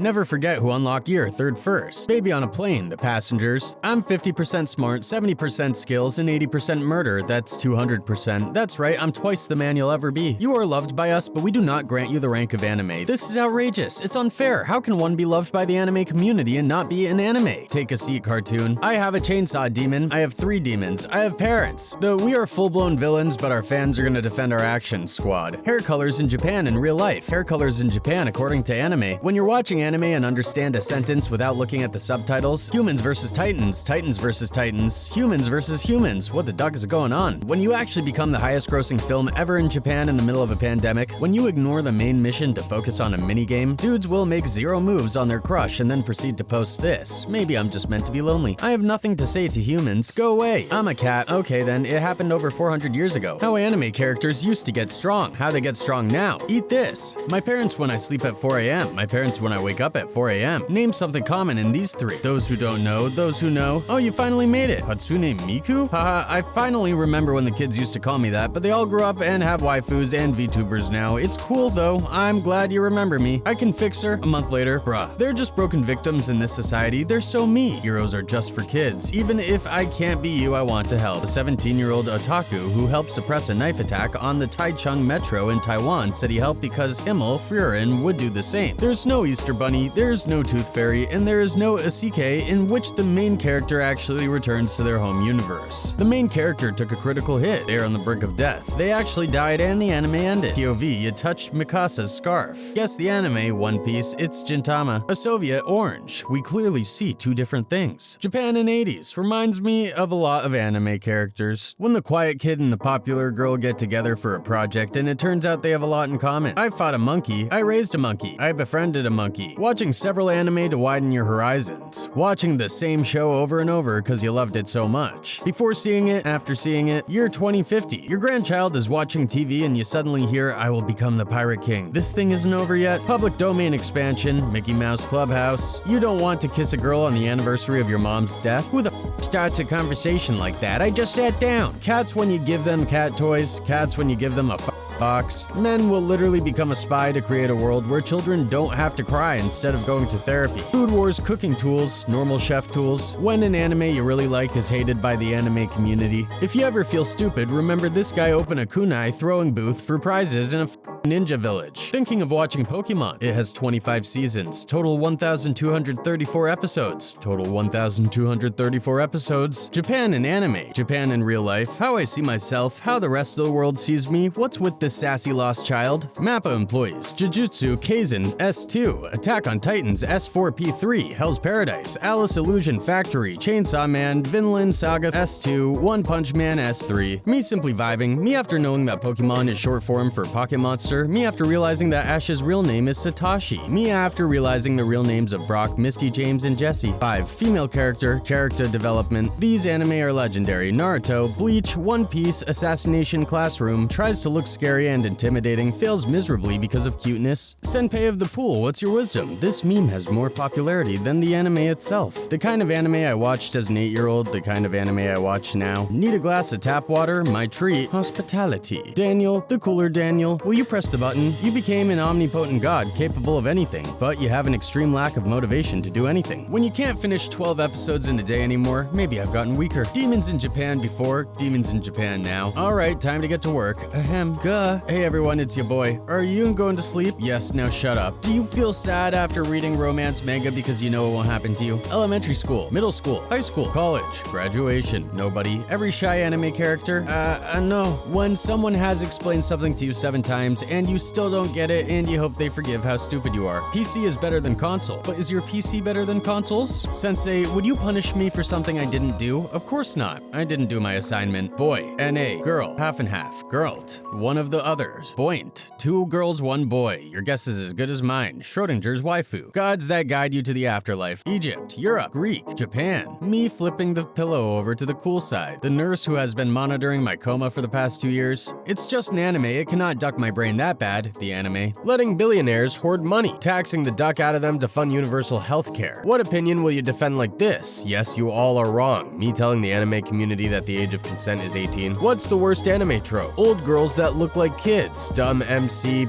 Never forget who unlocked gear third first. Baby on a plane, the passengers. I'm 50% smart, 70% skills, and 80% murder. That's 200%. That's right, I'm twice the man you'll ever be. You are loved by us, but we do not grant you the rank of anime. This is outrageous. It's unfair. How can one be loved by the anime community and not be an anime? Take a seat, cartoon. I have a chainsaw demon. I have 3 demons. I have parents. Though we are full-blown villains, but our fans are gonna defend our action squad. Hair colors in Japan in real life. Hair colors in Japan according to anime. When you're watching anime and understand a sentence without looking at the subtitles, humans versus titans, titans versus titans, humans versus humans. What the duck is going on? When you actually become the highest grossing film ever in Japan in the middle of a pandemic, when you ignore the main mission to focus on a minigame, dudes will make 0 moves on their crush and then proceed to post this. Maybe I'm just meant to be lonely. I have nothing to say to humans. Go away. I'm a cat. Okay then, it happened over 400 years ago. How anime characters used to get strong. How they get strong now. Eat this. My parents when I sleep at 4 a.m. My parents when I wake up at 4 a.m. Name something common in these 3. Those who don't know, those who know. Oh, you finally made it. Hatsune Miku? Haha, I finally remember when the kids used to call me that, but they all grew up and have waifus and VTubers now. It's cool though. I'm glad you remember me. I can fix her. A month later, bruh. They're just broken victims in this society. They're so me. Heroes are just for kids. Even if I can't be you, I want to help. A 17-year-old otaku who helped suppress a knife attack on the Taichung Metro in Taiwan said he helped because Himmel Furin would do the same. There's no Easter Bunny, there's no Tooth Fairy, and there is no isekai in which the main character actually returns to their home universe. The main character took a critical hit. They are on the brink of death. They actually died and the anime ended. POV, you touched Mikasa's scarf. Guess the anime, One Piece, it's Gintama. A Soviet orange. We clearly see 2 different things. Japan in 80s reminds me of a lot of anime characters. When the quiet kid and the popular girl get together for a project and it turns out they have a lot in common. I fought a monkey. I raised a monkey. I befriended a monkey. Watching several anime to widen your horizons. Watching the same show over and over because you loved it so much. Before seeing it, after seeing it, year 2050. Your grandchild is watching TV and you suddenly hear, I will become the Pirate King. This thing isn't over yet. Public domain expansion, Mickey Mouse Clubhouse. You don't want to kiss a girl on the anniversary of your mom's death? Who the f starts a conversation like that? I just sat down. Cats when you give them cat toys. Cats when you give them a box. Men will literally become a spy to create a world where children don't have to cry instead of going to therapy. Food Wars cooking tools, normal chef tools. When an anime you really like is hated by the anime community. If you ever feel stupid, remember this guy opened a kunai throwing booth for prizes in a ninja village. Thinking of watching Pokemon? It has 25 seasons, total 1,234 episodes. Total 1,234 episodes. Japan in anime. Japan in real life. How I see myself. How the rest of the world sees me. What's with this sassy lost child? Mappa employees. Jujutsu Kaisen S2. Attack on Titans S4P3. Hell's Paradise. Alice Illusion Factory. Chainsaw Man. Vinland Saga S2. One Punch Man S3. Me simply vibing. Me after knowing that Pokemon is short form for Pocket Monster. Me after realizing that Ash's real name is Satoshi. Me after realizing the real names of Brock, Misty, James, and Jesse. 5. Female character development. These anime are legendary. Naruto, Bleach, One Piece, Assassination Classroom, tries to look scary and intimidating, fails miserably because of cuteness. Senpai of the Pool, what's your wisdom? This meme has more popularity than the anime itself. The kind of anime I watched as an 8-year-old, the kind of anime I watch now. Need a glass of tap water? My treat. Hospitality. Daniel, the cooler Daniel, will you press the button? You became an omnipotent god capable of anything, but you have an extreme lack of motivation to do anything. When you can't finish 12 episodes in a day anymore, maybe I've gotten weaker. Demons in Japan before, demons in Japan now. Alright, time to get to work. Ahem. Guh. Hey everyone, it's your boy. Are you going to sleep? Yes, now shut up. Do you feel sad after reading romance manga because you know it won't happen to you? Elementary school, middle school, high school, college, graduation, nobody. Every shy anime character? No. When someone has explained something to you 7 times and you still don't get it and you hope they forgive how stupid you are. PC is better than console, but is your PC better than consoles? Sensei, would you punish me for something I didn't do? Of course not. I didn't do my assignment. Boy, NA, girl, half and half, girled, one of the others, boint, 2 girls, 1 boy. Your guess is as good as mine. Schrodinger's waifu. Gods that guide you to the afterlife. Egypt, Europe, Greek, Japan. Me flipping the pillow over to the cool side. The nurse who has been monitoring my coma for the past 2 years. It's just an anime, it cannot duck my brain that that bad, the anime. Letting billionaires hoard money, taxing the duck out of them to fund universal healthcare. What opinion will you defend like this? Yes, you all are wrong. Me telling the anime community that the age of consent is 18. What's the worst anime trope? Old girls that look like kids. Dumb MC,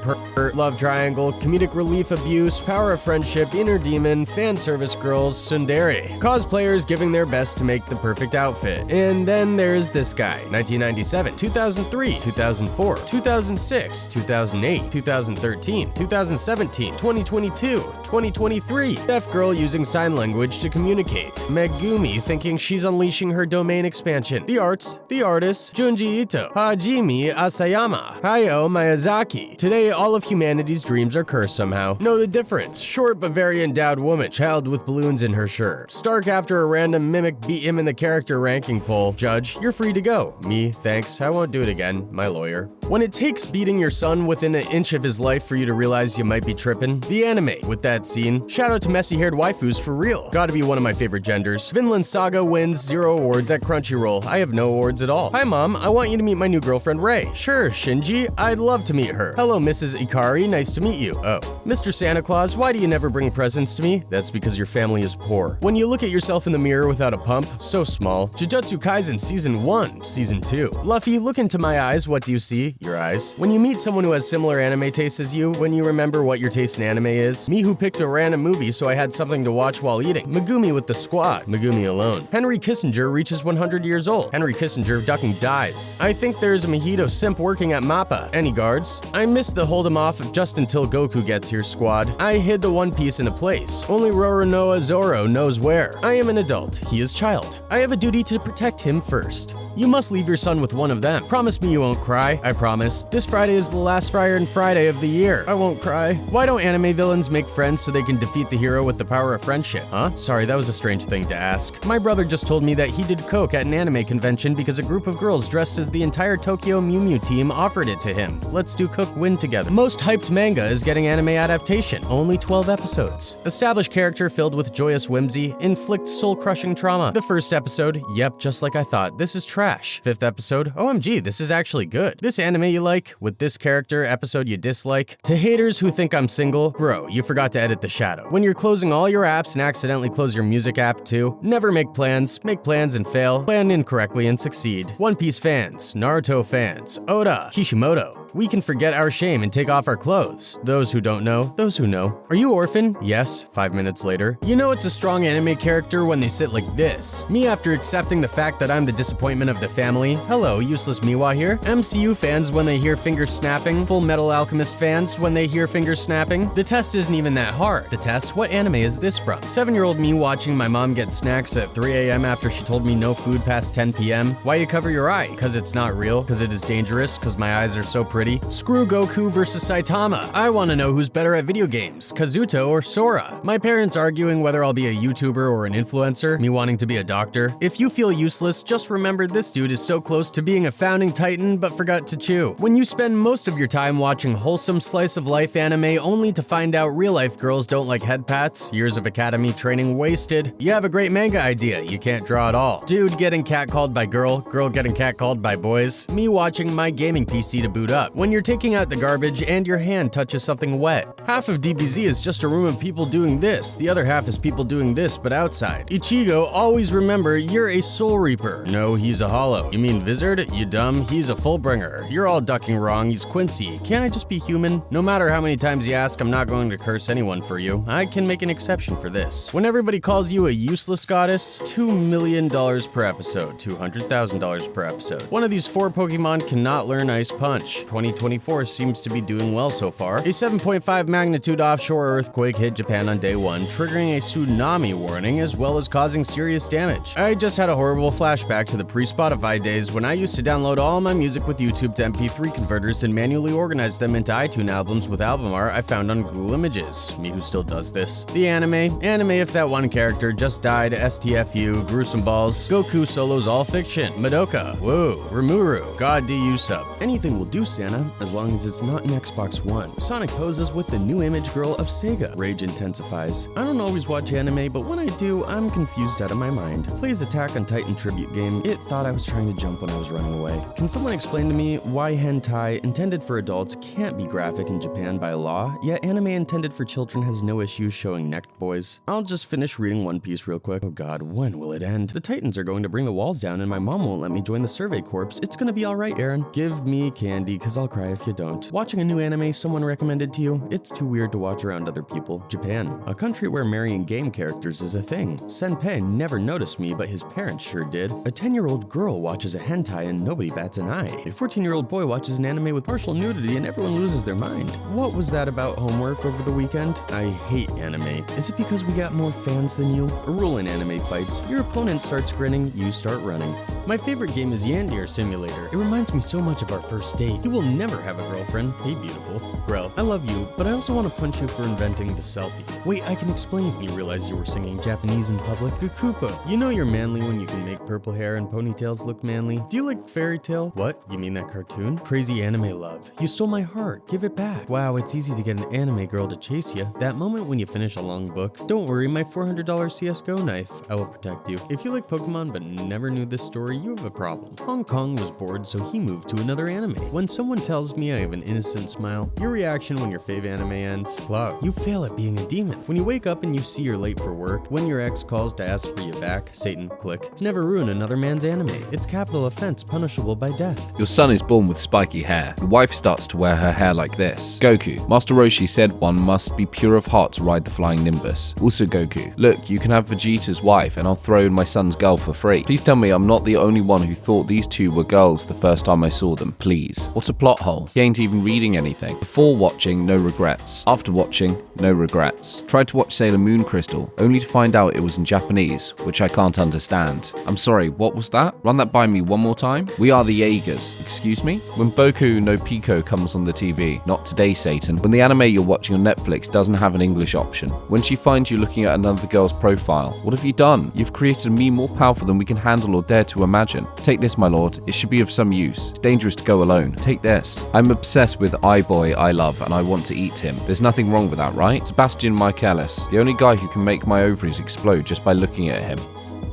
love triangle, comedic relief abuse, power of friendship, inner demon, fan service girls, tsundere. Cosplayers giving their best to make the perfect outfit. And then there's this guy. 1997, 2003, 2004, 2006, 2008, 2013, 2017, 2022, 2023. Deaf girl using sign language to communicate. Megumi thinking she's unleashing her domain expansion. The arts, the artist, Junji Ito, Hajime Asayama, Hayao Miyazaki. Today, all of humanity's dreams are cursed somehow. Know the difference. Short but very endowed woman, child with balloons in her shirt. Stark after a random mimic beat him in the character ranking poll. Judge, you're free to go. Me, thanks, I won't do it again. My lawyer. When it takes beating your son within an inch of his life for you to realize you might be tripping, the anime with that scene. Shout out to messy-haired waifus for real. Gotta be one of my favorite genders. Vinland Saga wins 0 awards at Crunchyroll. I have no awards at all. Hi mom, I want you to meet my new girlfriend Ray. Sure, Shinji, I'd love to meet her. Hello Mrs. Ikari, nice to meet you. Oh. Mr. Santa Claus, why do you never bring presents to me? That's because your family is poor. When you look at yourself in the mirror without a pump, so small. Jujutsu Kaisen Season 1, Season 2. Luffy, look into my eyes, what do you see? Your eyes. When you meet someone who has similar anime tastes as you, when you remember what your taste in anime is. Me who picked a random movie so I had something to watch while eating. Megumi with the squad. Megumi alone. Henry Kissinger reaches 100 years old. Henry Kissinger ducking dies. I think there's a mojito simp working at MAPPA. Any guards? I missed the hold him off just until Goku gets here squad. I hid the One Piece in a place. Only Roronoa Zoro knows where. I am an adult. He is child. I have a duty to protect him first. You must leave your son with one of them. Promise me you won't cry. I promise. This Friday is the last Friday of the year. I won't cry. Why don't anime villains make friends so they can defeat the hero with the power of friendship? Huh? Sorry, that was a strange thing to ask. My brother just told me that he did coke at an anime convention because a group of girls dressed as the entire Tokyo Mew Mew team offered it to him. Let's do cook win together. Most hyped manga is getting anime adaptation. Only 12 episodes. Established character filled with joyous whimsy, inflict soul-crushing trauma. The first episode, yep, just like I thought. This is trash. 5th episode, OMG, this is actually good. This anime you like, with this character, episode you dislike. To haters who think I'm single, bro, you forgot to edit the shadow. When you're closing all your apps and accidentally close your music app too, never make plans and fail, plan incorrectly and succeed. One Piece fans, Naruto fans, Oda, Kishimoto. We can forget our shame and take off our clothes. Those who don't know, those who know. Are you orphan? Yes, 5 minutes later. You know it's a strong anime character when they sit like this. Me after accepting the fact that I'm the disappointment of the family. Hello, useless Miwa here. MCU fans when they hear fingers snapping. Full Metal Alchemist fans when they hear fingers snapping. The test isn't even that hard. The test? What anime is this from? 7-year-old me watching my mom get snacks at 3 a.m. after she told me no food past 10 p.m. Why you cover your eye? Cause it's not real? Cause it is dangerous? Cause my eyes are so pretty? Screw Goku versus Saitama. I want to know who's better at video games, Kazuto or Sora. My parents arguing whether I'll be a YouTuber or an influencer, me wanting to be a doctor. If you feel useless, just remember this dude is so close to being a founding titan but forgot to chew. When you spend most of your time watching wholesome slice of life anime only to find out real life girls don't like head pats, years of academy training wasted, you have a great manga idea, you can't draw at all. Dude getting catcalled by girl getting catcalled by boys, me watching my gaming PC to boot up. When you're taking out the garbage and your hand touches something wet. Half of DBZ is just a room of people doing this, the other half is people doing this but outside. Ichigo, always remember you're a soul reaper. No, he's a hollow. You mean Vizard? You dumb, he's a fullbringer. You're all ducking wrong, he's Quincy. Can't I just be human? No matter how many times you ask, I'm not going to curse anyone for you. I can make an exception for this. When everybody calls you a useless goddess, $2 million per episode, $200,000 per episode. One of these 4 Pokemon cannot learn Ice Punch. 2024 seems to be doing well so far. A 7.5 magnitude offshore earthquake hit Japan on day 1, triggering a tsunami warning as well as causing serious damage. I just had a horrible flashback to the pre-Spotify days when I used to download all my music with YouTube to MP3 converters and manually organize them into iTunes albums with album art I found on Google Images. Me who still does this. The anime if that one character just died, STFU, gruesome balls, Goku solos all fiction, Madoka, whoa, Rimuru, God DU sub. Anything will do, Sam. banana, as long as it's not an Xbox One. Sonic poses with the new image girl of Sega. Rage intensifies. I don't always watch anime, but when I do, I'm confused out of my mind. Plays Attack on Titan tribute game. It thought I was trying to jump when I was running away. Can someone explain to me why hentai intended for adults can't be graphic in Japan by law, yet anime intended for children has no issues showing necked boys? I'll just finish reading One Piece real quick. Oh god, when will it end? The Titans are going to bring the walls down and my mom won't let me join the survey corps. It's gonna be alright, Aaron. Give me candy, cause I'll cry if you don't. Watching a new anime someone recommended to you, it's too weird to watch around other people. Japan, a country where marrying game characters is a thing. Senpai never noticed me, but his parents sure did. A 10-year-old girl watches a hentai and nobody bats an eye. A 14-year-old boy watches an anime with partial nudity and everyone loses their mind. What was that about homework over the weekend? I hate anime. Is it because we got more fans than you? A rule in anime fights: your opponent starts grinning, you start running. My favorite game is Yandir Simulator. It reminds me so much of our first date. You will never have a girlfriend. Hey, beautiful. Grill, I love you, but I also want to punch you for inventing the selfie. Wait, I can explain. You realize you were singing Japanese in public? Kukupo. You know you're manly when you can make purple hair and ponytails look manly. Do you like Fairy Tail? What? You mean that cartoon? Crazy anime love. You stole my heart. Give it back. Wow, it's easy to get an anime girl to chase you. That moment when you finish a long book. Don't worry, my $400 CSGO knife. I will protect you. If you like Pokemon but never knew this story, you have a problem. Hong Kong was bored, so he moved to another anime. When someone tells me I have an innocent smile, your reaction when your fave anime ends? Love. You fail at being a demon. When you wake up and you see you're late for work, when your ex calls to ask for you back, Satan, click. Never ruin another man's anime. It's capital offense punishable by death. Your son is born with spiky hair. Your wife starts to wear her hair like this. Goku. Master Roshi said one must be pure of heart to ride the flying Nimbus. Also Goku. Look, you can have Vegeta's wife and I'll throw in my son's girl for free. Please tell me I'm not the only one who thought these two were girls the first time I saw them. Please. What a plot hole. He ain't even reading anything. Before watching, no regrets. After watching, no regrets. Tried to watch Sailor Moon Crystal, only to find out it was in Japanese, which I can't understand. I'm sorry, what was that? Run that by me one more time. We are the Jaegers. Excuse me? When Boku no Pico comes on the TV. Not today, Satan. When the anime you're watching on Netflix doesn't have an English option. When she finds you looking at another girl's profile. What have you done? You've created a meme more powerful than we can handle or dare to imagine. Take this, my lord. It should be of some use. It's dangerous to go alone. Take this. I'm obsessed with iBoy I love and I want to eat him. There's nothing wrong with that, right? Sebastian Michaelis, the only guy who can make my ovaries explode just by looking at him.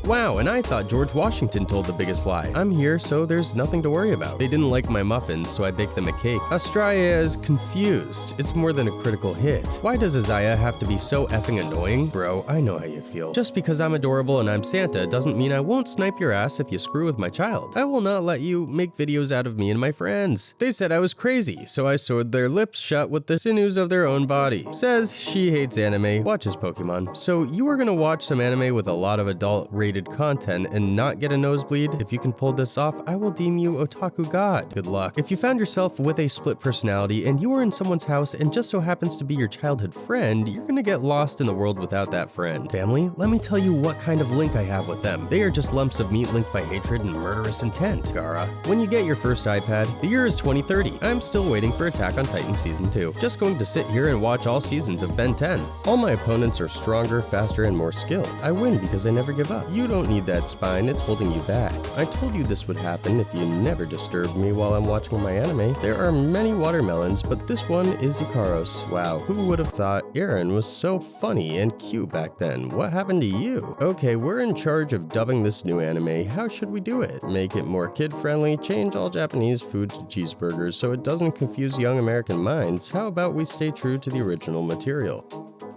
Wow, and I thought George Washington told the biggest lie. I'm here, so there's nothing to worry about. They didn't like my muffins, so I baked them a cake. Australia is confused. It's more than a critical hit. Why does Isaiah have to be so effing annoying? Bro, I know how you feel. Just because I'm adorable and I'm Santa doesn't mean I won't snipe your ass if you screw with my child. I will not let you make videos out of me and my friends. They said I was crazy, so I sewed their lips shut with the sinews of their own body. Says she hates anime, watches Pokemon. So you are gonna watch some anime with a lot of adult-rated content and not get a nosebleed? If you can pull this off, I will deem you Otaku God. Good luck. If you found yourself with a split personality and you are in someone's house and just so happens to be your childhood friend, you're gonna get lost in the world without that friend. Family, let me tell you what kind of link I have with them. They are just lumps of meat linked by hatred and murderous intent. Gara. When you get your first iPad, the year is 2030. I'm still waiting for Attack on Titan Season 2. Just going to sit here and watch all seasons of Ben 10. All my opponents are stronger, faster, and more skilled. I win because I never give up. You don't need that spine, it's holding you back. I told you this would happen if you never disturbed me while I'm watching my anime. There are many watermelons, but this one is Ikaros. Wow, who would have thought Aaron was so funny and cute back then? What happened to you? Okay, we're in charge of dubbing this new anime. How should we do it? Make it more kid-friendly, change all Japanese food to cheeseburgers so it doesn't confuse young American minds. How about we stay true to the original material?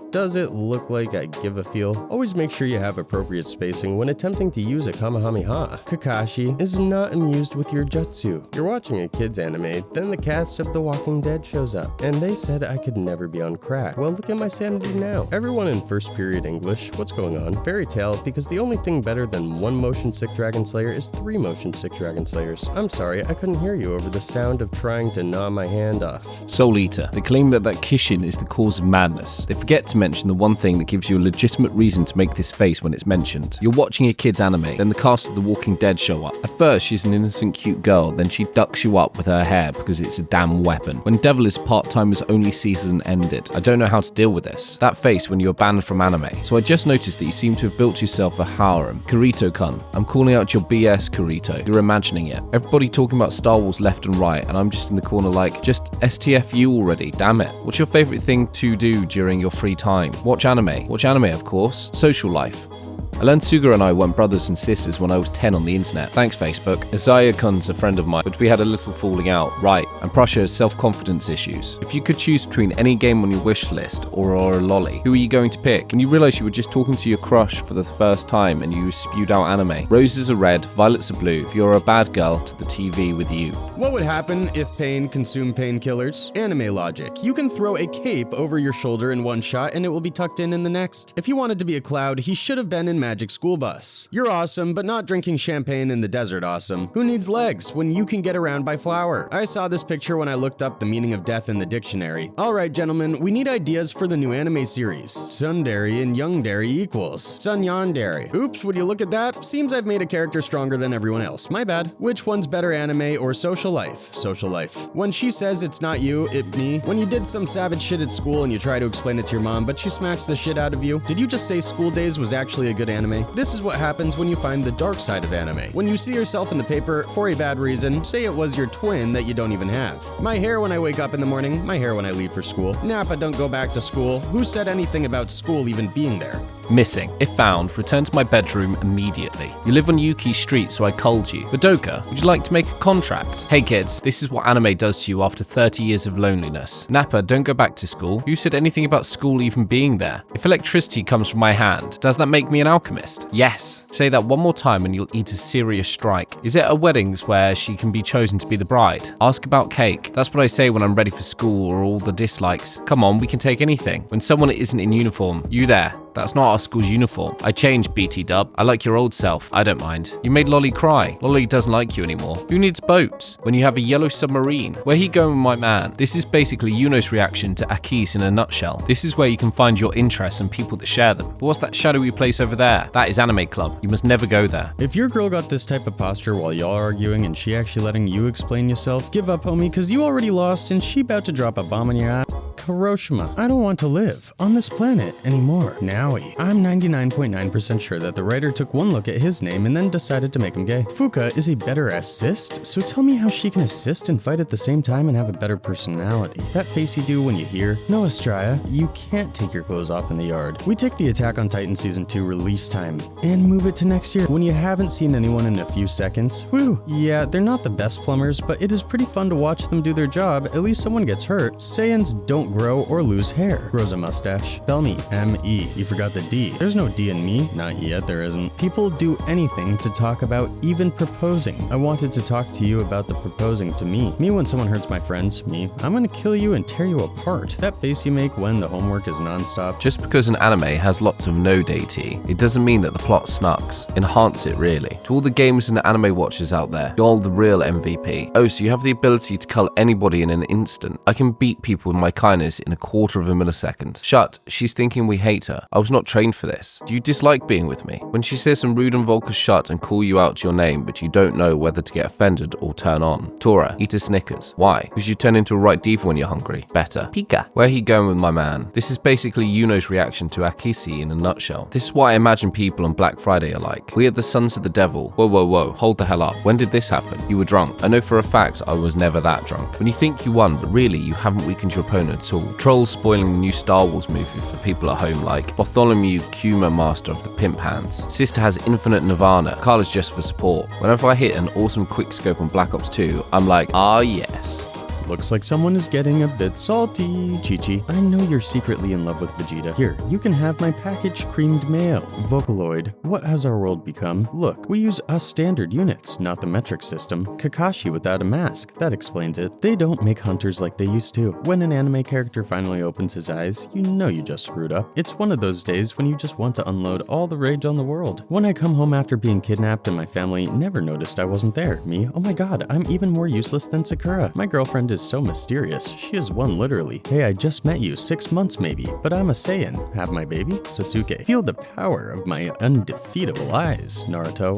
Does it look like I give a feel? Always make sure you have appropriate spacing when attempting to use a Kamehameha. Kakashi is not amused with your jutsu. You're watching a kid's anime, then the cast of The Walking Dead shows up, and they said I could never be on crack. Well, look at my sanity now. Everyone in first period English, what's going on? Fairy Tail, because the only thing better than one motion sick dragon slayer is 3 motion sick dragon slayers. I'm sorry, I couldn't hear you over the sound of trying to gnaw my hand off. Soul Eater. They claim that Kishin is the cause of madness. They forget to to mention the one thing that gives you a legitimate reason to make this face when it's mentioned. You're watching a kid's anime, then the cast of The Walking Dead show up. At first, she's an innocent cute girl, then she ducks you up with her hair because it's a damn weapon. When Devil is part-timer's only season ended, I don't know how to deal with this. That face when you're banned from anime. So I just noticed that you seem to have built yourself a harem. Kirito-kun. I'm calling out your BS, Kirito. You're imagining it. Everybody talking about Star Wars left and right, and I'm just in the corner like, just STFU already, damn it. What's your favorite thing to do during your free time? Watch anime. Watch anime, of course. Social life. I learned Suga and I weren't brothers and sisters when I was 10 on the internet. Thanks, Facebook. Isaiah-kun's a friend of mine, but we had a little falling out. Right, and Prussia has self-confidence issues. If you could choose between any game on your wish list or a lolly, who are you going to pick? And you realize you were just talking to your crush for the first time and you spewed out anime. Roses are red, violets are blue. If you're a bad girl, to the TV with you. What would happen if pain consumed painkillers? Anime logic. You can throw a cape over your shoulder in one shot and it will be tucked in the next. If he wanted to be a cloud, he should have been in Magic School Bus. You're awesome, but not drinking champagne in the desert awesome. Who needs legs when you can get around by flower? I saw this picture when I looked up the meaning of death in the dictionary. Alright gentlemen, we need ideas for the new anime series. Tsundere and Youngdere equals Sunyandere. Oops, would you look at that? Seems I've made a character stronger than everyone else. My bad. Which one's better, anime or social life? Social life. When she says it's not you, it me. When you did some savage shit at school and you try to explain it to your mom, but she smacks the shit out of you. Did you just say School Days was actually a good anime? This is what happens when you find the dark side of anime. When you see yourself in the paper for a bad reason, say it was your twin that you don't even have. My hair when I wake up in the morning, my hair when I leave for school. Nappa don't go back to school. Who said anything about school even being there? Missing. If found, return to my bedroom immediately. You live on Yuki Street, so I culled you. Badoka, would you like to make a contract? Hey kids, this is what anime does to you after 30 years of loneliness. Nappa, don't go back to school. Who said anything about school even being there? If electricity comes from my hand, does that make me an alchemist? Yes. Say that one more time and you'll eat a serious strike. Is it at weddings where she can be chosen to be the bride? Ask about cake. That's what I say when I'm ready for school or all the dislikes. Come on, we can take anything. When someone isn't in uniform, you there. That's not our school's uniform. I changed, BT Dub. I like your old self. I don't mind. You made Lolly cry. Lolly doesn't like you anymore. Who needs boats when you have a yellow submarine? Where he going with my man? This is basically Yuno's reaction to Akis in a nutshell. This is where you can find your interests and people that share them. But what's that shadowy place over there? That is Anime Club. You must never go there. If your girl got this type of posture while y'all arguing and she actually letting you explain yourself, give up, homie, cause you already lost and she about to drop a bomb on your ass. Hiroshima. I don't want to live on this planet anymore. Nowie. I'm 99.9% sure that the writer took one look at his name and then decided to make him gay. Fuka is a better assist, so tell me how she can assist and fight at the same time and have a better personality. That face you do when you hear, no Estrella, you can't take your clothes off in the yard. We take the Attack on Titan Season 2 release time and move it to next year. When you haven't seen anyone in a few seconds, whew, yeah, they're not the best plumbers, but it is pretty fun to watch them do their job. At least someone gets hurt. Saiyans don't grow or lose hair. Grows a mustache. Spell me, M-E. You forgot the D. There's no D in me. Not yet, there isn't. People do anything to talk about even proposing. I wanted to talk to you about the proposing to me. Me when someone hurts my friends. Me. I'm gonna kill you and tear you apart. That face you make when the homework is non-stop. Just because an anime has lots of nudity, it doesn't mean that the plot sucks. Enhance it, really. To all the gamers and anime watchers out there, you're the real MVP. Oh, so you have the ability to cull anybody in an instant. I can beat people with my kindness in a quarter of a millisecond. Shut. She's thinking we hate her. I was not trained for this. Do you dislike being with me? When she says some rude and vulgar shut and call you out to your name, but you don't know whether to get offended or turn on. Tora, eat a Snickers. Why? Because you turn into a right diva when you're hungry. Better. Pika. Where he going with my man? This is basically Yuno's reaction to Akisi in a nutshell. This is what I imagine people on Black Friday are like. We are the sons of the devil. Whoa, whoa, whoa. Hold the hell up. When did this happen? You were drunk. I know for a fact I was never that drunk. When you think you won, but really you haven't weakened your opponent at all. Trolls spoiling the new Star Wars movie for people at home like Bartholomew Kuma, master of the pimp hands. Sister has infinite nirvana. Carla's just for support. Whenever I hit an awesome quickscope on Black Ops 2, I'm like, ah yes. Looks like someone is getting a bit salty. Chi-Chi, I know you're secretly in love with Vegeta. Here, you can have my packaged creamed mail. Vocaloid, what has our world become? Look, we use us standard units, not the metric system. Kakashi without a mask, that explains it. They don't make hunters like they used to. When an anime character finally opens his eyes, you know you just screwed up. It's one of those days when you just want to unload all the rage on the world. When I come home after being kidnapped and my family never noticed I wasn't there. Me, oh my god, I'm even more useless than Sakura. My girlfriend is is so mysterious. She is one literally. Hey, I just met you 6 months maybe, but I'm a Saiyan. Have my baby? Sasuke. Feel the power of my undefeatable eyes, Naruto.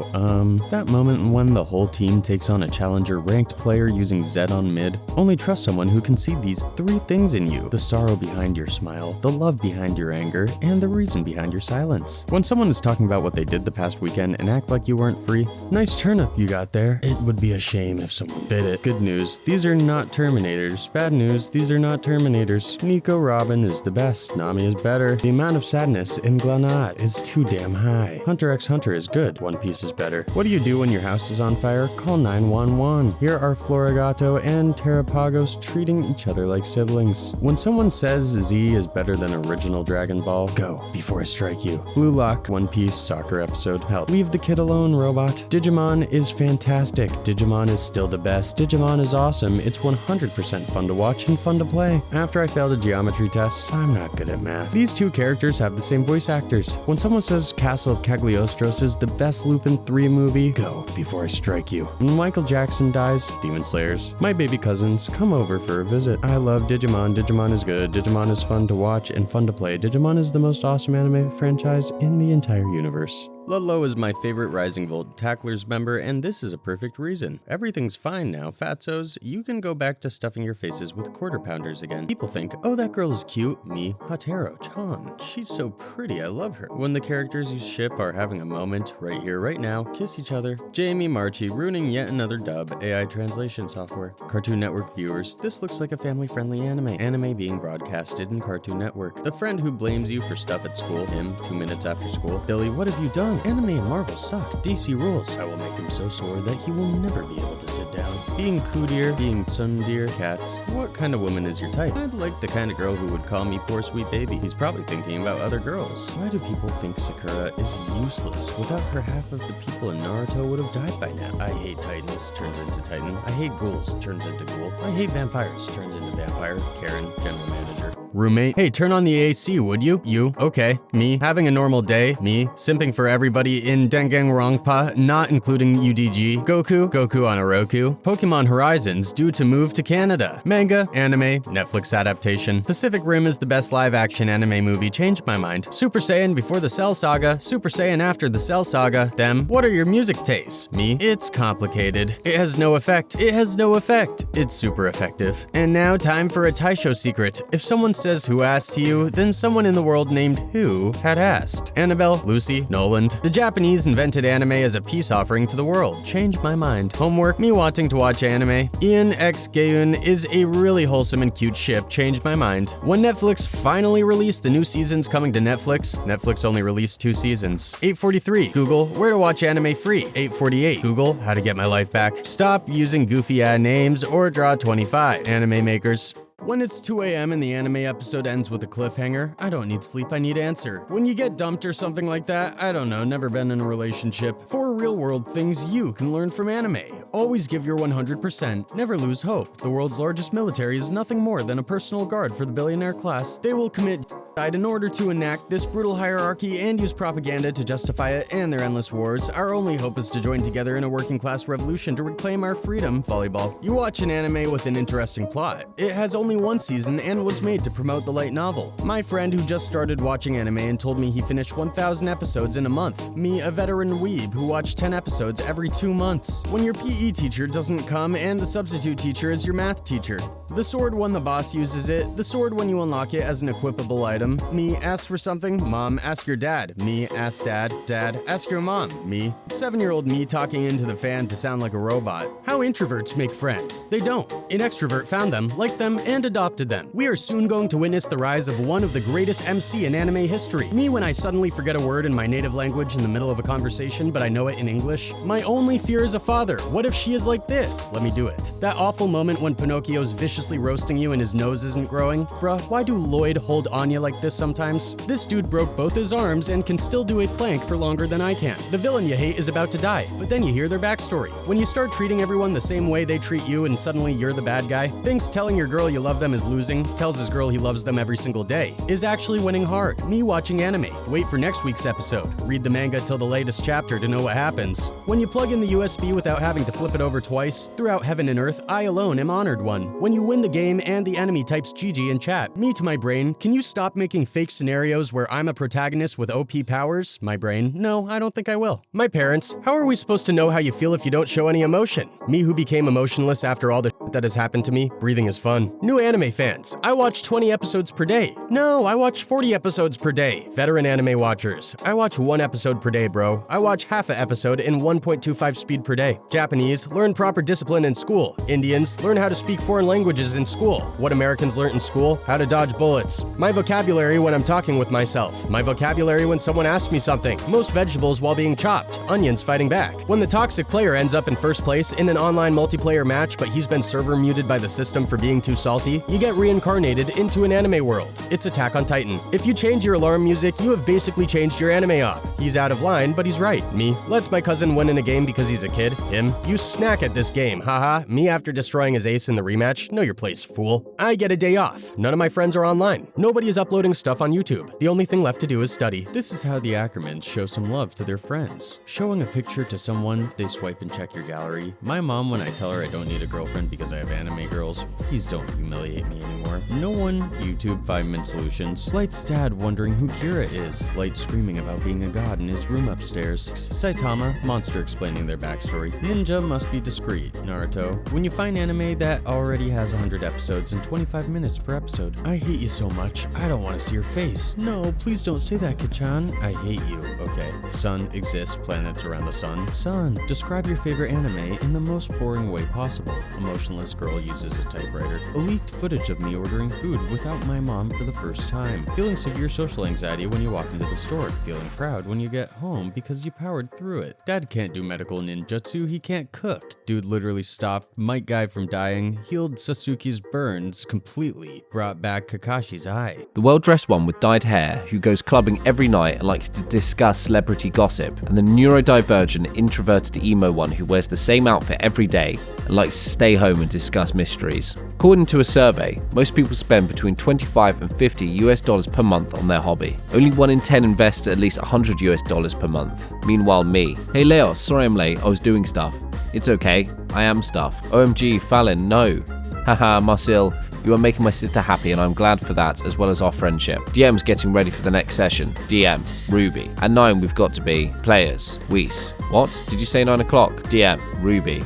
That moment when the whole team takes on a challenger ranked player using Zed on mid. Only trust someone who can see these 3 things in you: the sorrow behind your smile, the love behind your anger, and the reason behind your silence. When someone is talking about what they did the past weekend and act like you weren't free, nice turnip you got there. It would be a shame if someone bit it. Good news, these are not Terminators. Bad news, these are not Terminators. Nico Robin is the best. Nami is better. The amount of sadness in Glanat is too damn high. Hunter x Hunter is good. One Piece is better. What do you do when your house is on fire? Call 911. Here are Florigato and Terrapagos treating each other like siblings. When someone says Z is better than original Dragon Ball, go before I strike you. Blue Lock, One Piece, soccer episode, help. Leave the kid alone, robot. Digimon is fantastic. Digimon is still the best. Digimon is awesome. It's 100% fun to watch and fun to play. After I failed a geometry test, I'm not good at math. These 2 characters have the same voice actors. When someone says Castle of Cagliostros is the best Lupin 3 movie, go before I strike you. When Michael Jackson dies, Demon Slayers. My baby cousins, come over for a visit. I love Digimon. Digimon is good. Digimon is fun to watch and fun to play. Digimon is the most awesome anime franchise in the entire universe. Ludlow is my favorite Rising Volt Tacklers member, and this is a perfect reason. Everything's fine now, fatzos. You can go back to stuffing your faces with quarter pounders again. People think, oh, that girl is cute. Me, Hatero-chan. She's so pretty, I love her. When the characters you ship are having a moment, right here, right now, kiss each other. Jamie Marchi ruining yet another dub, AI translation software. Cartoon Network viewers, this looks like a family-friendly anime. Anime being broadcasted in Cartoon Network. The friend who blames you for stuff at school, him, 2 minutes after school. Billy, what have you done? Anime and Marvel suck. DC rules. I will make him so sore that he will never be able to sit down. Being Kudir, being Tsundir, cats. What kind of woman is your type? I'd like the kind of girl who would call me poor sweet baby. He's probably thinking about other girls. Why do people think Sakura is useless? Without her, half of the people in Naruto would have died by now. I hate Titans, turns into Titan. I hate ghouls, turns into ghoul. I hate vampires, turns into vampire. Karen, general manager. Roommate, hey, turn on the AC, would you? You, okay. Me, having a normal day. Me, simping for everybody in Danganronpa, not including UDG. Goku on a Roku. Pokemon Horizons, due to move to Canada. Manga, anime, Netflix adaptation. Pacific Rim is the best live-action anime movie, changed my mind. Super Saiyan before the Cell Saga, Super Saiyan after the Cell Saga. Them, what are your music tastes? Me, it's complicated. It has no effect. It has no effect. It's super effective. And now time for a Taisho secret. If someone says who asked you, then someone in the world named Who had asked. Annabelle, Lucy, Noland. The Japanese invented anime as a peace offering to the world. Changed my mind. Homework, me wanting to watch anime. Ian X Gayun is a really wholesome and cute ship. Changed my mind. When Netflix finally released the new seasons coming to Netflix, Netflix only released 2 seasons. 8:43, Google, where to watch anime free. 8:48, Google, how to get my life back. Stop using goofy ad names or draw 25. Anime makers. When it's 2 a.m. and the anime episode ends with a cliffhanger, I don't need sleep, I need answer. When you get dumped or something like that, I don't know, never been in a relationship. 4 real-world things you can learn from anime. Always give your 100%. Never lose hope. The world's largest military is nothing more than a personal guard for the billionaire class. They will commit genocide in order to enact this brutal hierarchy and use propaganda to justify it and their endless wars. Our only hope is to join together in a working-class revolution to reclaim our freedom. Volleyball. You watch an anime with an interesting plot. It has only 1 season and was made to promote the light novel. My friend who just started watching anime and told me he finished 1,000 episodes in a month. Me, a veteran weeb who watched 10 episodes every 2 months. When your PE teacher doesn't come and the substitute teacher is your math teacher. The sword when the boss uses it. The sword when you unlock it as an equipable item. Me, ask for something. Mom, ask your dad. Me, ask dad. Dad, ask your mom. Me, 7-year-old me talking into the fan to sound like a robot. How introverts make friends. They don't. An extrovert found them, liked them, and adopted them. We are soon going to witness the rise of one of the greatest MC in anime history. Me when I suddenly forget a word in my native language in the middle of a conversation, but I know it in English. My only fear is a father. What if she is like this? Let me do it. That awful moment when Pinocchio's viciously roasting you and his nose isn't growing. Bruh, why do Lloyd hold Anya like this sometimes? This dude broke both his arms and can still do a plank for longer than I can. The villain you hate is about to die, but then you hear their backstory. When you start treating everyone the same way they treat you and suddenly you're the bad guy, thinks telling your girl you love them is losing, tells his girl he loves them every single day, is actually winning hard. Me watching anime. Wait for next week's episode. Read the manga till the latest chapter to know what happens. When you plug in the USB without having to flip it over twice, throughout heaven and earth, I alone am honored one. When you win the game and the enemy types GG in chat. Me to my brain, can you stop making fake scenarios where I'm a protagonist with OP powers? My brain, no, I don't think I will. My parents, how are we supposed to know how you feel if you don't show any emotion? Me who became emotionless after all the shit that has happened to me, breathing is fun. New anime fans, I watch 20 episodes per day. No, I watch 40 episodes per day. Veteran anime watchers, I watch 1 episode per day, bro. I watch half an episode in 1.25 speed per day. Japanese, learn proper discipline in school. Indians, learn how to speak foreign languages in school. What Americans learn in school, how to dodge bullets. My vocabulary when I'm talking with myself. My vocabulary when someone asks me something. Most vegetables while being chopped. Onions fighting back. When the toxic player ends up in first place in an online multiplayer match but he's been server muted by the system for being too salty, you get reincarnated into an anime world. It's Attack on Titan. If you change your alarm music, you have basically changed your anime op. He's out of line, but he's right. Me, lets my cousin win in a game because he's a kid. Him, you snack at this game, haha. Me after destroying his ace in the rematch. Know your place, fool. I get a day off. None of my friends are online. Nobody is uploading stuff on YouTube. The only thing left to do is study. This is how the Ackermans show some love to their friends. Showing a picture to someone, they swipe and check your gallery. My mom, when I tell her I don't need a girlfriend because I have anime girls, please don't humiliate me anymore. No one, YouTube 5-minute solutions. Light's dad wondering who Kira is. Light screaming about being a god in his room upstairs. Saitama, monster explaining their backstory. Ninja must be discreet. Naruto, when you find anime that already has 100 episodes and 25 minutes per episode. I hate you so much, I don't want to see your face. No, please don't say that, Kachan. I hate you. Okay. Sun exists, planets around the sun. Sun, describe your favorite anime in the most boring way possible. Emotionless girl uses a typewriter. A leaked footage of me ordering food without my mom for the first time. Feeling severe social anxiety when you walk into the store. Feeling proud when you get home because you powered through it. Dad can't do medical ninjutsu, he can't cook. Dude literally stopped Mike Guy from dying, healed Sasuke's burns completely, brought back Kakashi's eye. The well-dressed one with dyed hair who goes clubbing every night and likes to discuss celebrity gossip, and the neurodivergent introverted emo one who wears the same outfit every day and likes to stay home and discuss mysteries. According to a survey, most people spend between $25 and $50 per month on their hobby. Only 1 in 10 invest at least $100 per month. Meanwhile me, hey Leo, sorry I'm late, I was doing stuff. It's okay, I am stuff. OMG, Fallon, no. Haha, Marcel, you are making my sister happy and I'm glad for that, as well as our friendship. DM's getting ready for the next session. DM, Ruby. At 9 we've got to be players, Weiss. What? Did you say 9 o'clock? DM, Ruby.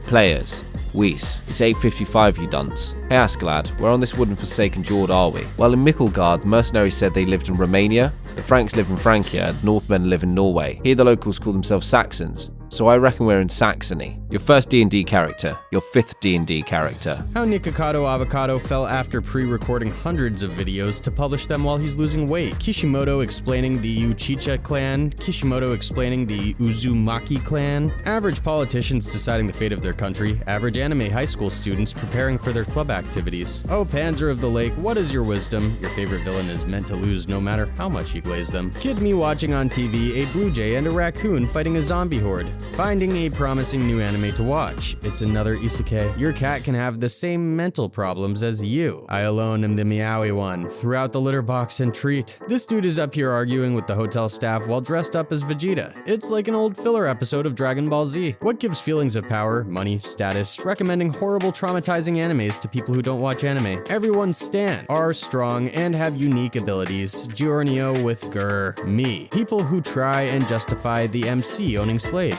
Players. Weiss. It's 8:55, you dunce. Hey Askeladd, where on this wooden forsaken jord are we? Well, in Mikkelgard, mercenaries said they lived in Romania, the Franks live in Francia, and Northmen live in Norway. Here the locals call themselves Saxons. So I reckon we're in Saxony. Your first D&D character, your 5th D&D character. How Nikocado Avocado fell after pre-recording hundreds of videos to publish them while he's losing weight. Kishimoto explaining the Uchiha clan. Kishimoto explaining the Uzumaki clan. Average politicians deciding the fate of their country. Average anime high school students preparing for their club activities. Oh, Panzer of the Lake, what is your wisdom? Your favorite villain is meant to lose no matter how much you glaze them. Kid me watching on TV a blue jay and a raccoon fighting a zombie horde. Finding a promising new anime to watch. It's another isekai. Your cat can have the same mental problems as you. I alone am the meowy one. Throughout the litter box and treat. This dude is up here arguing with the hotel staff while dressed up as Vegeta. It's like an old filler episode of Dragon Ball Z. What gives feelings of power, money, status, recommending horrible traumatizing animes to people who don't watch anime? Everyone's stan are strong and have unique abilities. Giornio with Grr. Me. People who try and justify the MC owning Slade.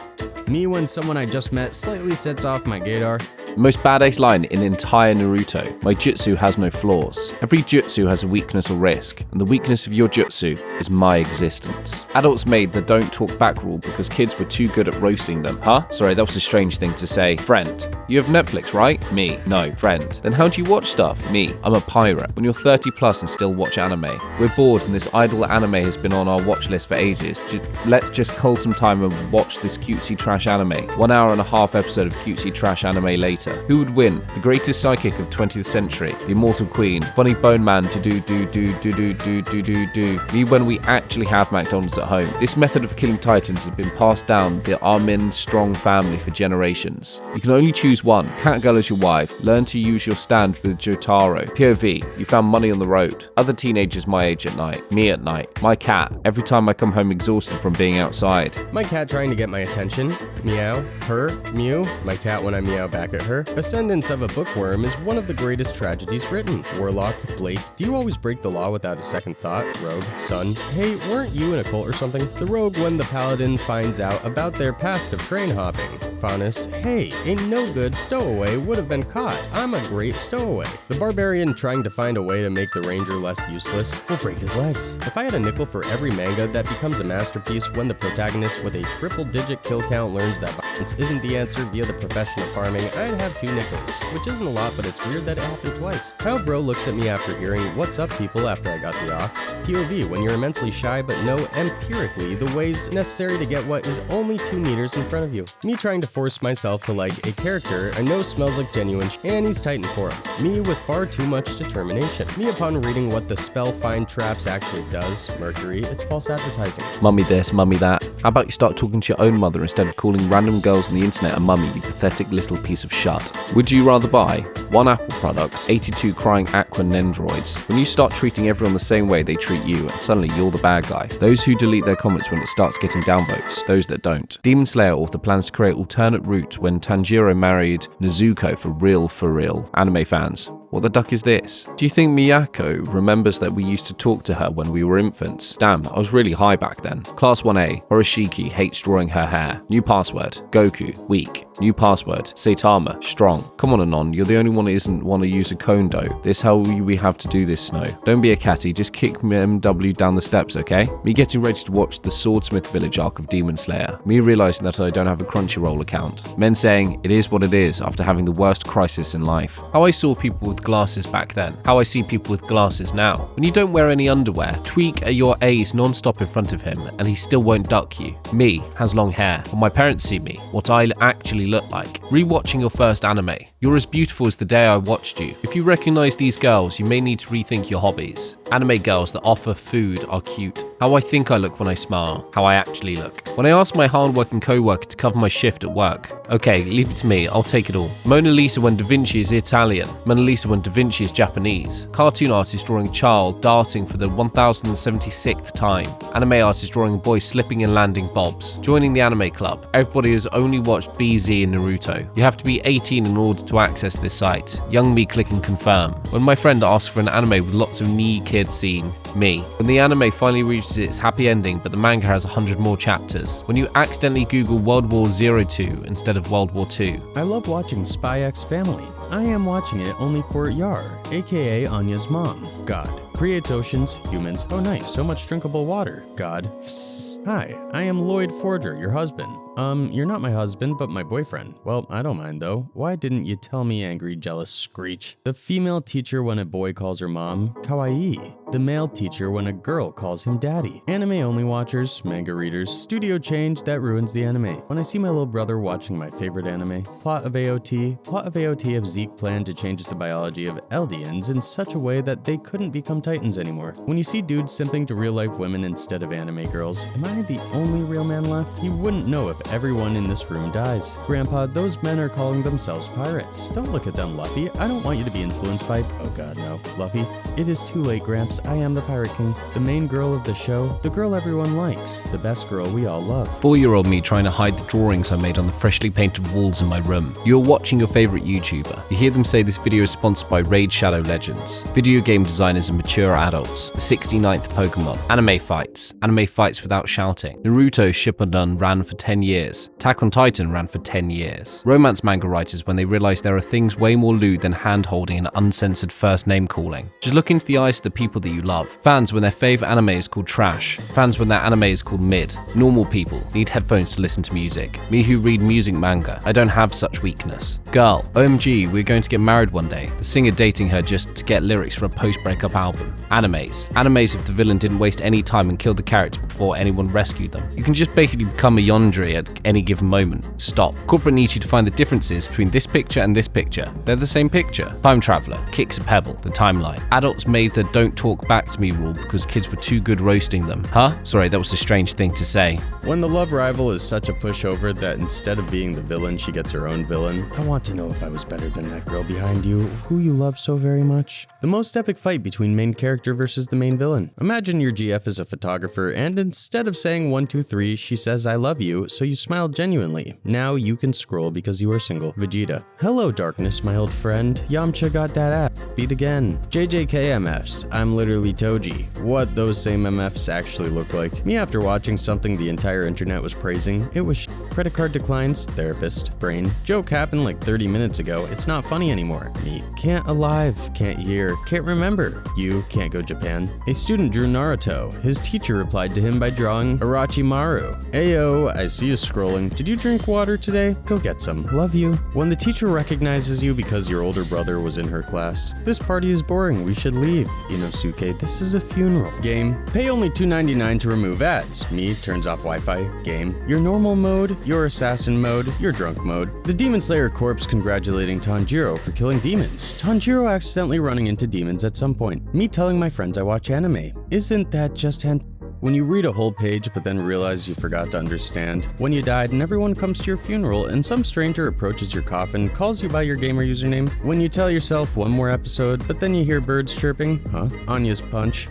Me when someone I just met slightly sets off my gaydar. Most badass line in entire Naruto. My jutsu has no flaws. Every jutsu has a weakness or risk, and the weakness of your jutsu is my existence. Adults made the don't talk back rule because kids were too good at roasting them. Huh? Sorry, that was a strange thing to say. Friend. You have Netflix, right? Me. No. Friend. Then how do you watch stuff? Me. I'm a pirate. When you're 30 plus and still watch anime. We're bored and this idle anime has been on our watch list for ages. Let's just cull some time and watch this cutesy trash anime. 1 hour and a half episode of cutesy trash anime later. Who would win? The greatest psychic of 20th century, the immortal queen, funny bone man to do. Me when we actually have McDonald's at home. This method of killing titans has been passed down the Armin Strong family for generations. You can only choose Choose one. Catgirl as your wife. Learn to use your stand with Jotaro. POV. You found money on the road. Other teenagers my age at night. Me at night. My cat. Every time I come home exhausted from being outside. My cat trying to get my attention. Meow. Her. Mew. My cat when I meow back at her. Ascendance of a bookworm is one of the greatest tragedies written. Warlock. Blake. Do you always break the law without a second thought? Rogue. Sun. Hey, weren't you in a cult or something? The rogue when the paladin finds out about their past of train hopping. Faunus. Hey, a no-good stowaway would have been caught. I'm a great stowaway. The barbarian trying to find a way to make the ranger less useless will break his legs. If I had a nickel for every manga that becomes a masterpiece when the protagonist with a triple-digit kill count learns that violence isn't the answer via the profession of farming, I'd have 2 nickels, which isn't a lot, but it's weird that it happened twice. How bro looks at me after hearing "What's up, people?" after I got the ox. POV when you're immensely shy but know empirically the ways necessary to get what is only 2 meters in front of you. Me trying to force myself to like a character I know smells like genuine and he's Titan for him. Me with far too much determination. Me upon reading what the spell find traps actually does. Mercury, it's false advertising. Mummy this, mummy that. How about you start talking to your own mother instead of calling random girls on the internet a mummy, you pathetic little piece of shut. Would you rather buy 1 Apple product, 82 crying aqua nendroids? When you start treating everyone the same way they treat you, and suddenly you're the bad guy. Those who delete their comments when it starts getting downvotes, those that don't. Demon Slayer author plans to create alternate route when Tanjiro married Nezuko for real. Anime fans. What the duck is this? Do you think Miyako remembers that we used to talk to her when we were infants? Damn, I was really high back then. Class 1A, Horishiki hates drawing her hair. New password, Goku, weak. New password, Saitama, strong. Come on Anon, you're the only one that isn't want to use a kondo. This how we have to do this, Snow. Don't be a catty, just kick MW down the steps, okay? Me getting ready to watch the Swordsmith Village arc of Demon Slayer. Me realizing that I don't have a Crunchyroll account. Men saying, it is what it is after having the worst crisis in life. How I saw people with glasses back then. How I see people with glasses now. When you don't wear any underwear, tweak at your A's non-stop in front of him and he still won't duck you. Me has long hair. When my parents see me, what I actually look like. Rewatching your first anime. You're as beautiful as the day I watched you. If you recognize these girls, you may need to rethink your hobbies. Anime girls that offer food are cute. How I think I look when I smile. How I actually look. When I ask my hard-working co-worker to cover my shift at work. Okay, leave it to me, I'll take it all. Mona Lisa when Da Vinci is Italian. Mona Lisa when Da Vinci is Japanese. Cartoon artist drawing a child darting for the 1076th time. Anime artist drawing a boy slipping and landing bobs. Joining the anime club. Everybody has only watched BZ and Naruto. You have to be 18 in order to access this site. Young me clicking confirm. When my friend asks for an anime with lots of knee kids scene, me. When the anime finally reaches its happy ending but the manga has 100 more chapters. When you accidentally Google World War 02 instead of World War II. I love watching Spy X Family. I am watching it only for Yar, aka Anya's mom. God. Creates oceans, humans. Oh nice, so much drinkable water. God. Hi, I am Lloyd Forger, your husband. You're not my husband, but my boyfriend. Well, I don't mind though. Why didn't you tell me, angry, jealous screech? The female teacher when a boy calls her mom, kawaii. The male teacher when a girl calls him daddy. Anime only watchers, manga readers, studio change that ruins the anime. When I see my little brother watching my favorite anime, plot of AOT of Zeke planned to change the biology of Eldians in such a way that they couldn't become Titans anymore. When you see dudes simping to real life women instead of anime girls, am I the only real man left? You wouldn't know if everyone in this room dies. Grandpa, those men are calling themselves pirates. Don't look at them, Luffy. I don't want you to be influenced by... Oh god, no. Luffy, it is too late, Gramps. I am the Pirate King. The main girl of the show. The girl everyone likes. The best girl we all love. 4-year-old me trying to hide the drawings I made on the freshly painted walls in my room. You're watching your favorite YouTuber. You hear them say this video is sponsored by Raid Shadow Legends. Video game designers and mature adults. The 69th Pokemon. Anime fights. Anime fights without shouting. Naruto Shippuden ran for 10 years. Attack on Titan ran for 10 years. Romance manga writers when they realize there are things way more lewd than hand-holding and uncensored first name calling. Just look into the eyes of the people that you love. Fans when their favorite anime is called trash. Fans when their anime is called mid. Normal people need headphones to listen to music. Me who read music manga, I don't have such weakness. Girl, OMG, we're going to get married one day. The singer dating her just to get lyrics for a post-breakup album. Animes. Animes if the villain didn't waste any time and killed the character before anyone rescued them. You can just basically become a yandere at any given moment. Stop. Corporate needs you to find the differences between this picture and this picture. They're the same picture. Time traveler kicks a pebble. The timeline. Adults made the don't talk back to me rule because kids were too good roasting them. Huh? Sorry, that was a strange thing to say. When the love rival is such a pushover that instead of being the villain, she gets her own villain. I want to know if I was better than that girl behind you, who you love so very much. The most epic fight between main character versus the main villain. Imagine your GF is a photographer and instead of saying 1, 2, 3, she says I love you, so you smile genuinely. Now you can scroll because you are single. Vegeta. Hello darkness, my old friend. Yamcha got that ass. Beat again. JJKMFs. I'm literally Toji. What those same MFs actually look like. Me after watching something the entire internet was praising, it was credit card declines, therapist, brain. Joke happened like 30 minutes ago, it's not funny anymore. Me. Can't alive, can't hear, can't remember. You can't go Japan. A student drew Naruto. His teacher replied to him by drawing Orochimaru. Ayo, I see you scrolling. Did you drink water today? Go get some. Love you. When the teacher recognizes you because your older brother was in her class. This party is boring, we should leave. Inosuke, this is a funeral. Game. Pay only $2.99 to remove ads. Me turns off Wi-Fi. Game. Your normal mode, your assassin mode, your drunk mode. The Demon Slayer corpse congratulating Tanjiro for killing demons. Tanjiro accidentally running into demons at some point. Me telling my friends I watch anime. Isn't that just when you read a whole page but then realize you forgot to understand. When you died and everyone comes to your funeral and some stranger approaches your coffin, calls you by your gamer username. When you tell yourself one more episode but then you hear birds chirping. Huh? Anya's Punch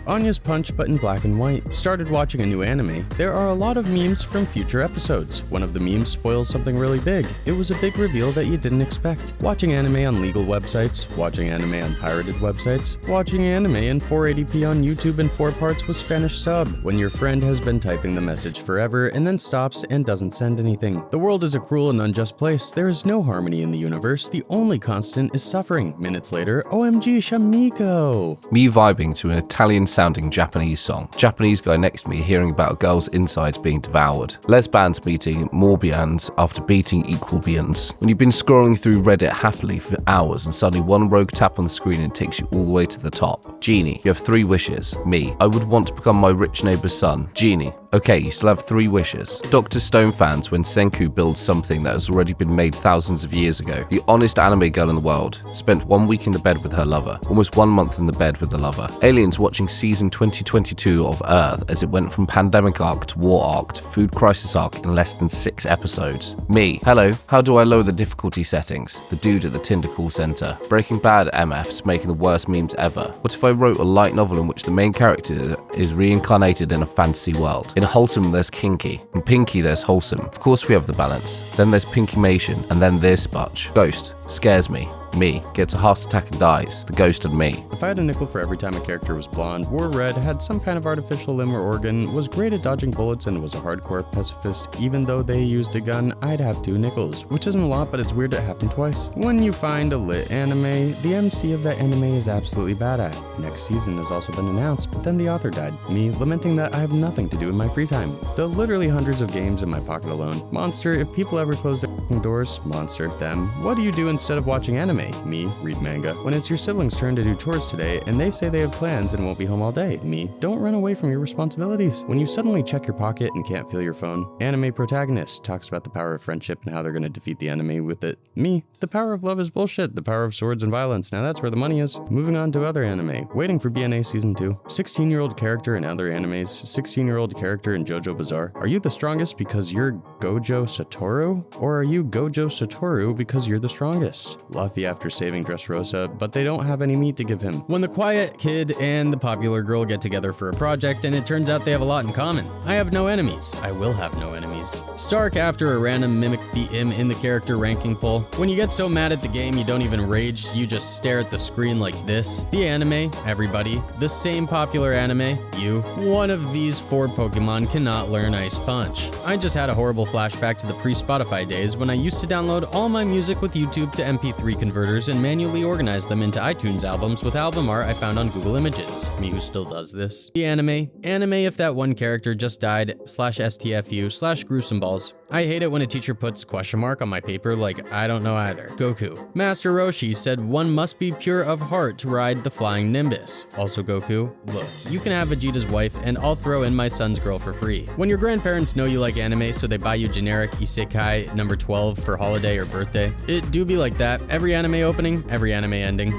but in black and white. Started watching a new anime. There are a lot of memes from future episodes. One of the memes spoils something really big. It was a big reveal that you didn't expect. Watching anime on legal websites, watching anime on pirated websites, watching anime in 480p on YouTube in 4 parts with Spanish sub. When your friend has been typing the message forever and then stops and doesn't send anything. The world is a cruel and unjust place. There is no harmony in the universe. The only constant is suffering. Minutes later, OMG Shamiko. Me vibing to an Italian-sounding Japanese song. Japanese guy next to me hearing about a girl's insides being devoured. Lesbans meeting Morbians after beating Equalbians. When you've been scrolling through Reddit happily for hours and suddenly one rogue tap on the screen and takes you all the way to the top. Genie, you have 3 wishes. Me, I would want to become my rich neighbor's son. Genie, okay, you still have 3 wishes. Dr. Stone fans when Senku builds something that has already been made thousands of years ago. The honest anime girl in the world spent 1 week in the bed with her lover, almost 1 month in the bed with the lover. Aliens watching season 2022 of Earth as it went from pandemic arc to war arc to food crisis arc in less than 6 episodes. Me, hello, how do I lower the difficulty settings? The dude at the Tinder call center. Breaking Bad MFs making the worst memes ever. What if I wrote a light novel in which the main character is reincarnated in a fantasy world? In wholesome there's kinky, in pinky there's wholesome. Of course we have the balance. Then there's pinkymation, and then this butch. Ghost scares me. Me gets a heart attack and dies. The ghost and me. If I had a nickel for every time a character was blonde, wore red, had some kind of artificial limb or organ, was great at dodging bullets, and was a hardcore pacifist even though they used a gun, I'd have 2 nickels. Which isn't a lot, but it's weird it happened twice. When you find a lit anime, the MC of that anime is absolutely bad at. Next season has also been announced, but then the author died. Me lamenting that I have nothing to do in my free time. The literally hundreds of games in my pocket alone. Monster, if people ever close their doors, monster, them. What do you do instead of watching anime? Me, read manga. When it's your siblings' turn to do chores today and they say they have plans and won't be home all day. Me, don't run away from your responsibilities. When you suddenly check your pocket and can't feel your phone. Anime protagonist talks about the power of friendship and how they're going to defeat the enemy with it. Me, the power of love is bullshit. The power of swords and violence. Now that's where the money is. Moving on to other anime. Waiting for BNA season 2. 16-year-old character in other animes. 16-year-old character in JoJo Bizarre. Are you the strongest because you're Gojo Satoru? Or are you Gojo Satoru because you're the strongest? Luffy after saving Dressrosa, but they don't have any meat to give him. When the quiet kid and the popular girl get together for a project and it turns out they have a lot in common. I have no enemies. I will have no enemies. Stark after a random mimic beat him in the character ranking poll. When you get so mad at the game you don't even rage, you just stare at the screen like this. The anime, everybody. The same popular anime, you. One of these 4 Pokemon cannot learn Ice Punch. I just had a horrible flashback to the pre-Spotify days when I used to download all my music with YouTube to MP3 converters and manually organize them into iTunes albums with album art I found on Google Images. Me who still does this. The anime if that one character just died /STFU /gruesome balls. I hate it when a teacher puts question mark on my paper like I don't know either. Goku. Master Roshi said one must be pure of heart to ride the flying Nimbus. Also Goku, look, you can have Vegeta's wife and I'll throw in my son's girl for free. When your grandparents know you like anime so they buy you generic isekai number 12 for holiday or birthday, it do be like that. Every anime opening, every anime ending.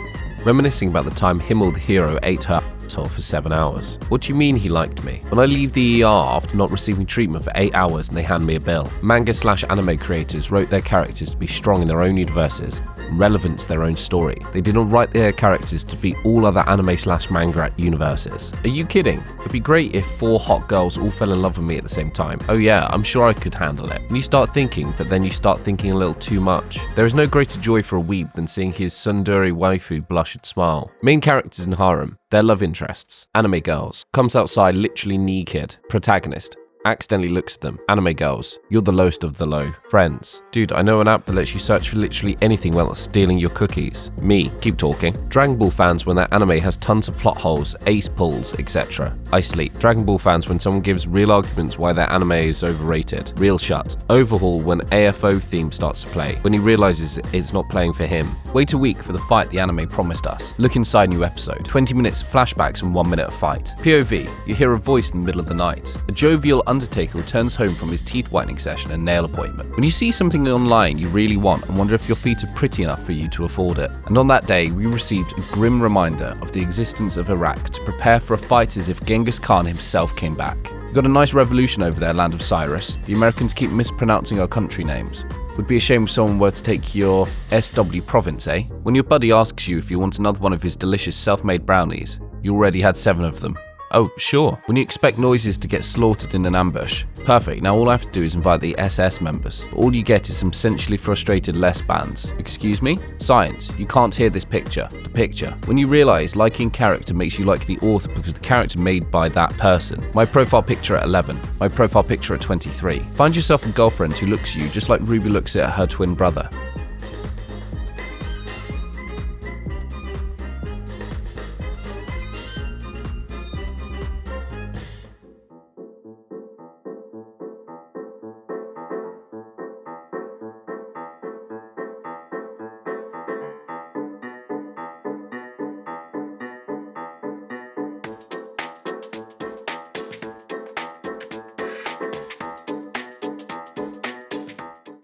Reminiscing about the time Himmel the hero ate her asshole for 7 hours. What do you mean he liked me? When I leave the ER after not receiving treatment for 8 hours and they hand me a bill. Manga/anime creators wrote their characters to be strong in their own universes, relevant to their own story. They did not write their characters to defeat all other anime/manga universes. Are you kidding? It'd be great if 4 hot girls all fell in love with me at the same time. Oh yeah, I'm sure I could handle it. And you start thinking, but then you start thinking a little too much. There is no greater joy for a weeb than seeing his tsundere waifu blush and smile. Main characters in harem, their love interests. Anime girls. Comes outside literally knee kid. Protagonist. Accidentally looks at them. Anime girls. You're the lowest of the low. Friends. Dude, I know an app that lets you search for literally anything while it's stealing your cookies. Me. Keep talking. Dragon Ball fans when their anime has tons of plot holes, ace pulls, etc. I sleep. Dragon Ball fans when someone gives real arguments why their anime is overrated. Real shut. Overhaul when AFO theme starts to play. When he realizes it's not playing for him. Wait a week for the fight the anime promised us. Look inside new episode. 20 minutes of flashbacks and 1 minute of fight. POV. You hear a voice in the middle of the night. A jovial Undertaker returns home from his teeth whitening session and nail appointment. When you see something online you really want and wonder if your feet are pretty enough for you to afford it. And on that day, we received a grim reminder of the existence of Iraq to prepare for a fight as if Genghis Khan himself came back. You got a nice revolution over there, land of Cyrus. The Americans keep mispronouncing our country names. Would be a shame if someone were to take your SW province, eh? When your buddy asks you if you want another one of his delicious self-made brownies, you already had 7 of them. Oh, sure. When you expect noises to get slaughtered in an ambush. Perfect, now all I have to do is invite the SS members. But all you get is some sensually frustrated less bands. Excuse me? Science, you can't hear this picture. The picture. When you realise liking character makes you like the author because the character made by that person. My profile picture at 11. My profile picture at 23. Find yourself a girlfriend who looks at you just like Ruby looks at her twin brother.